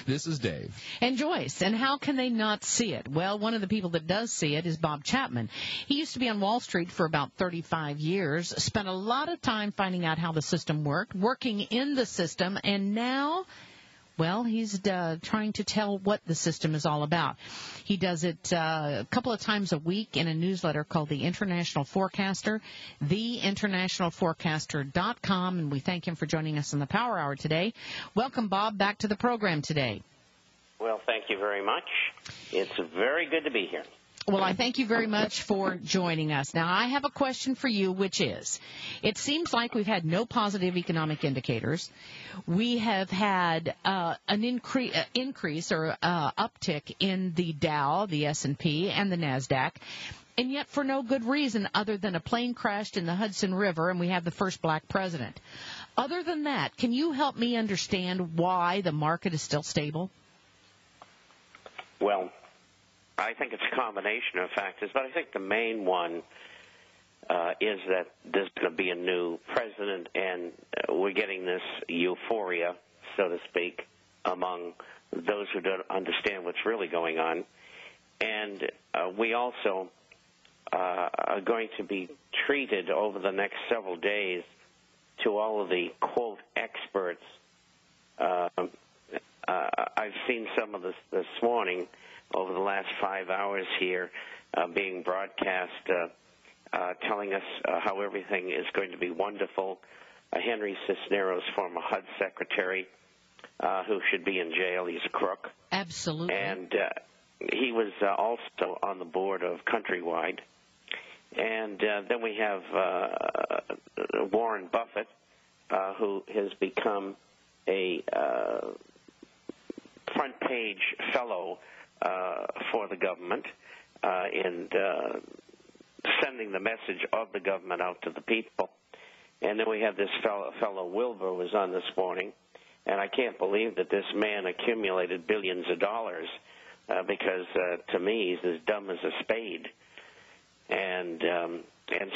This is Dave. And Joyce. And how can they not see it? Well, one of the people that does see it is Bob Chapman. He used to be on Wall Street for about 35 years, spent a lot of time finding out how the system worked, working in the system, and now, well, he's trying to tell what the system is all about. He does it a couple of times a week in a newsletter called The International Forecaster, theinternationalforecaster.com, and we thank him for joining us in the Power Hour today. Welcome, Bob, back to the program today. Well, thank you very much. It's very good to be here. Well, I thank you very much for joining us. Now, I have a question for you, which is, it seems like we've had no positive economic indicators. We have had an increase or uptick in the Dow, the S&P, and the NASDAQ, and yet for no good reason other than a plane crashed in the Hudson River and we have the first black president. Other than that, can you help me understand why the market is still stable? Well, I think it's a combination of factors, but I think the main one is that there's going to be a new president, and we're getting this euphoria, so to speak, among those who don't understand what's really going on. And we also are going to be treated over the next several days to all of the, quote, experts. I've seen some of this morning over the last 5 hours here being broadcast telling us how everything is going to be wonderful. Henry Cisneros, former HUD secretary, who should be in jail. He's a crook. Absolutely. And he was also on the board of Countrywide. And then we have Warren Buffett, who has become a front-page fellow for the government and sending the message of the government out to the people. And then we have this fellow Wilbur was on this morning, and I can't believe that this man accumulated billions of dollars because to me he's as dumb as a spade. And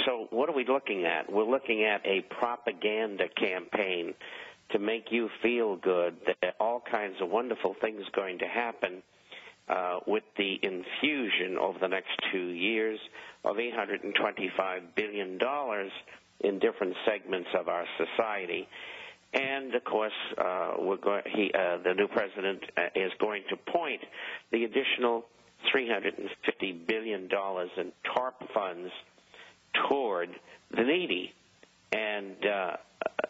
so what are we looking at? We're looking at a propaganda campaign to make you feel good that all kinds of wonderful things are going to happen with the infusion over the next 2 years of $825 billion in different segments of our society. And, of course, the new president is going to point the additional $350 billion in TARP funds toward the needy. And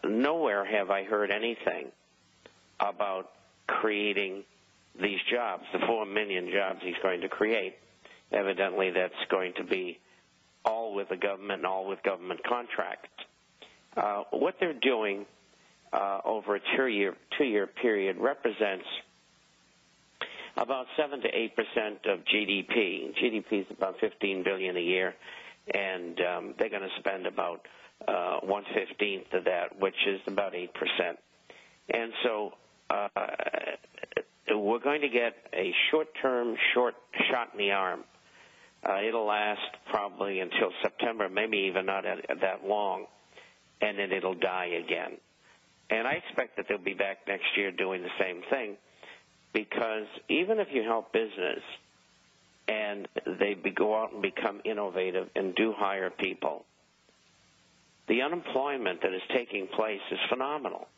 nowhere have I heard anything about creating these jobs, the 4 million jobs he's going to create. Evidently, that's going to be all with the government and all with government contracts. What they're doing over a two-year period represents about 7 to 8% of GDP. GDP is about $15 billion a year, and they're going to spend about 1/15 of that, which is about 8%. And so we're going to get a short-term shot in the arm. It'll last probably until September, maybe even not that long, and then it'll die again. And I expect that they'll be back next year doing the same thing, because even if you help business and they go out and become innovative and do hire people, the unemployment that is taking place is phenomenal.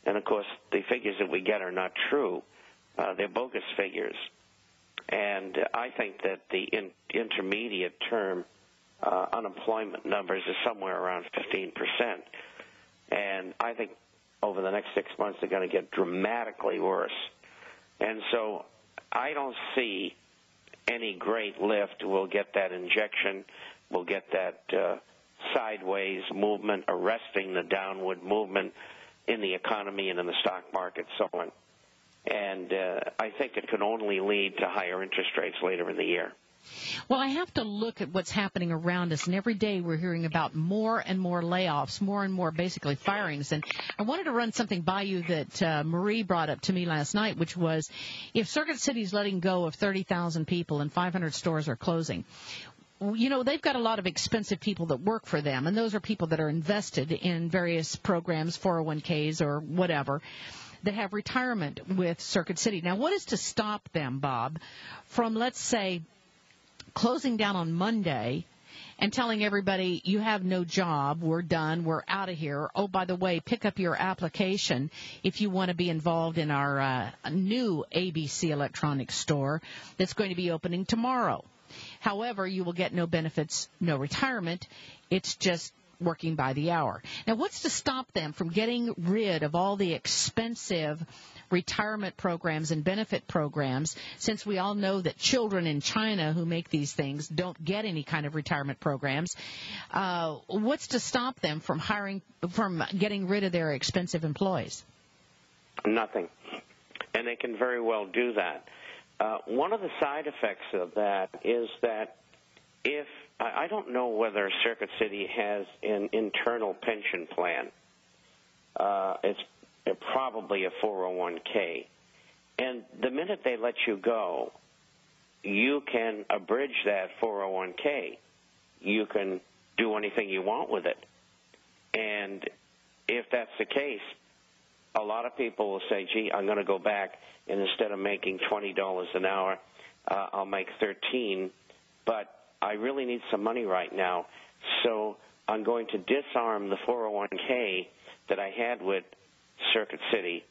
And, of course, the figures that we get are not true. They're bogus figures. And I think that the intermediate term unemployment numbers are somewhere around 15%. And I think over the next 6 months they're going to get dramatically worse. And so I don't see any great lift. We'll get that injection. We'll get that sideways movement, arresting the downward movement in the economy and in the stock market, so on. And I think it can only lead to higher interest rates later in the year. Well, I have to look at what's happening around us, and every day we're hearing about more and more layoffs, more and more basically firings. And I wanted to run something by you that Marie brought up to me last night, which was if Circuit City's letting go of 30,000 people and 500 stores are closing, you know, they've got a lot of expensive people that work for them, and those are people that are invested in various programs, 401ks or whatever. that have retirement with Circuit City. Now, what is to stop them, Bob, from, let's say, closing down on Monday and telling everybody, you have no job, we're done, we're out of here. Oh, by the way, pick up your application if you want to be involved in our new ABC electronics store that's going to be opening tomorrow. However, you will get no benefits, no retirement. It's just working by the hour. Now, what's to stop them from getting rid of all the expensive retirement programs and benefit programs, since we all know that children in China who make these things don't get any kind of retirement programs? What's to stop them from getting rid of their expensive employees? Nothing. And they can very well do that. One of the side effects of that is that if I don't know whether Circuit City has an internal pension plan. It's probably a 401k. And the minute they let you go, you can abridge that 401k. You can do anything you want with it. And if that's the case, a lot of people will say, gee, I'm going to go back, and instead of making $20 an hour, I'll make $13, but I really need some money right now, so I'm going to disarm the 401k that I had with Circuit City,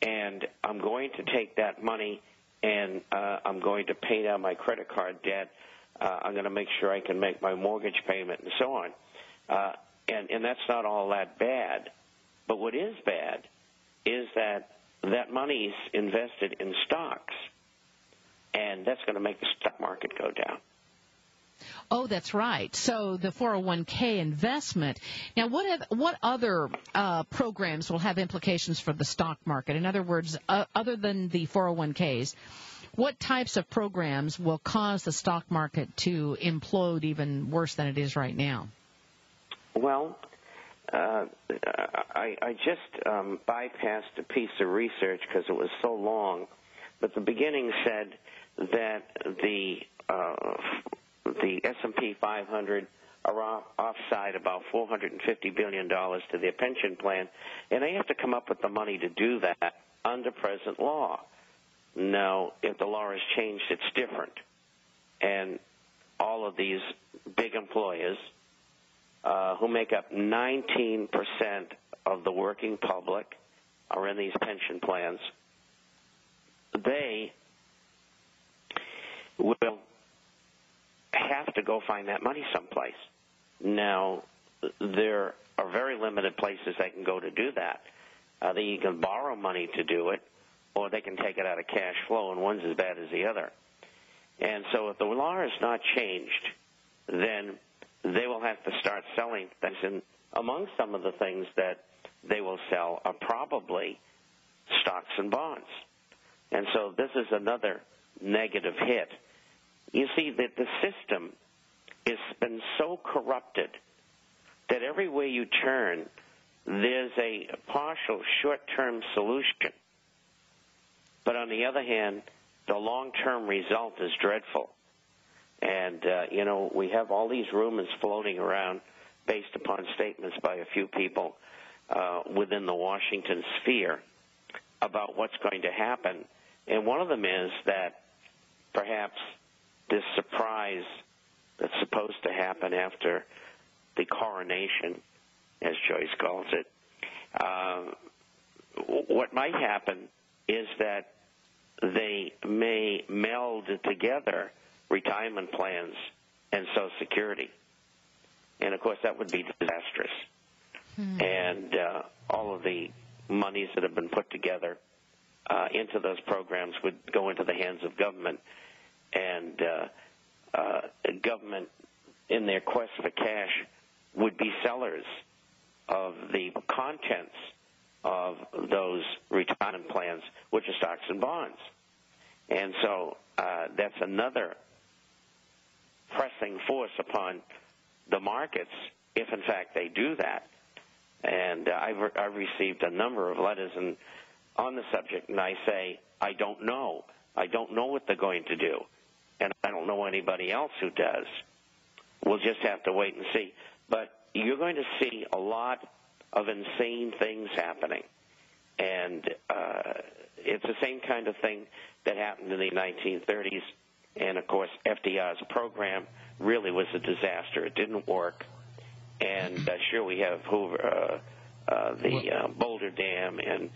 and I'm going to take that money and I'm going to pay down my credit card debt. I'm going to make sure I can make my mortgage payment and so on. And that's not all that bad. But what is bad is that money's invested in stocks, and that's going to make the stock market go down. Oh, that's right. So the 401k investment. Now, what other programs will have implications for the stock market? In other words, other than the 401ks, what types of programs will cause the stock market to implode even worse than it is right now? Well, I just bypassed a piece of research because it was so long, but the beginning said that the S&P 500 are offside about $450 billion to their pension plan, and they have to come up with the money to do that under present law. Now, if the law has changed, it's different. And all of these big employers who make up 19% of the working public are in these pension plans, they will have to go find that money someplace. Now, there are very limited places they can go to do that. They can borrow money to do it, or they can take it out of cash flow, and one's as bad as the other. And so if the law is not changed, then they will have to start selling things. And among some of the things that they will sell are probably stocks and bonds. And so this is another negative hit. You see that the system has been so corrupted that everywhere you turn, there's a partial short-term solution. But on the other hand, the long-term result is dreadful. And, we have all these rumors floating around based upon statements by a few people within the Washington sphere about what's going to happen. And one of them is that perhaps this surprise that's supposed to happen after the coronation, as Joyce calls it, what might happen is that they may meld together retirement plans and Social Security. And, of course, that would be disastrous. And all of the monies that have been put together into those programs would go into the hands of government. And government, in their quest for cash, would be sellers of the contents of those retirement plans, which are stocks and bonds. And so that's another pressing force upon the markets if, in fact, they do that. And I've received a number of letters on the subject, and I say, I don't know. I don't know what they're going to do, and I don't know anybody else who does. We'll just have to wait and see. But you're going to see a lot of insane things happening. And it's the same kind of thing that happened in the 1930s. And, of course, FDR's program really was a disaster. It didn't work. And sure, we have Hoover, the Boulder Dam and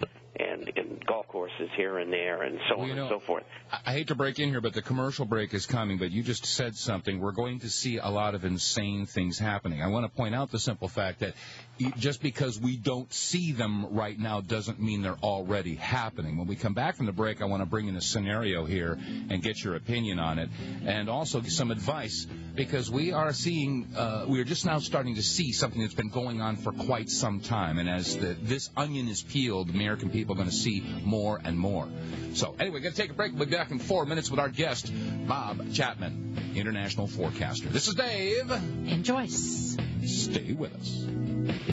golf courses here and there and so on and so forth. I hate to break in here, but the commercial break is coming, but you just said something. We're going to see a lot of insane things happening. I want to point out the simple fact that just because we don't see them right now doesn't mean they're already happening. When we come back from the break, I want to bring in a scenario here and get your opinion on it, and also some advice, because we are just now starting to see something that's been going on for quite some time, and as this onion is peeled, American people are going to see more and more. So anyway, we're going to take a break. We'll be back in 4 minutes with our guest, Bob Chapman, international forecaster. This is Dave. And Joyce. Stay with us.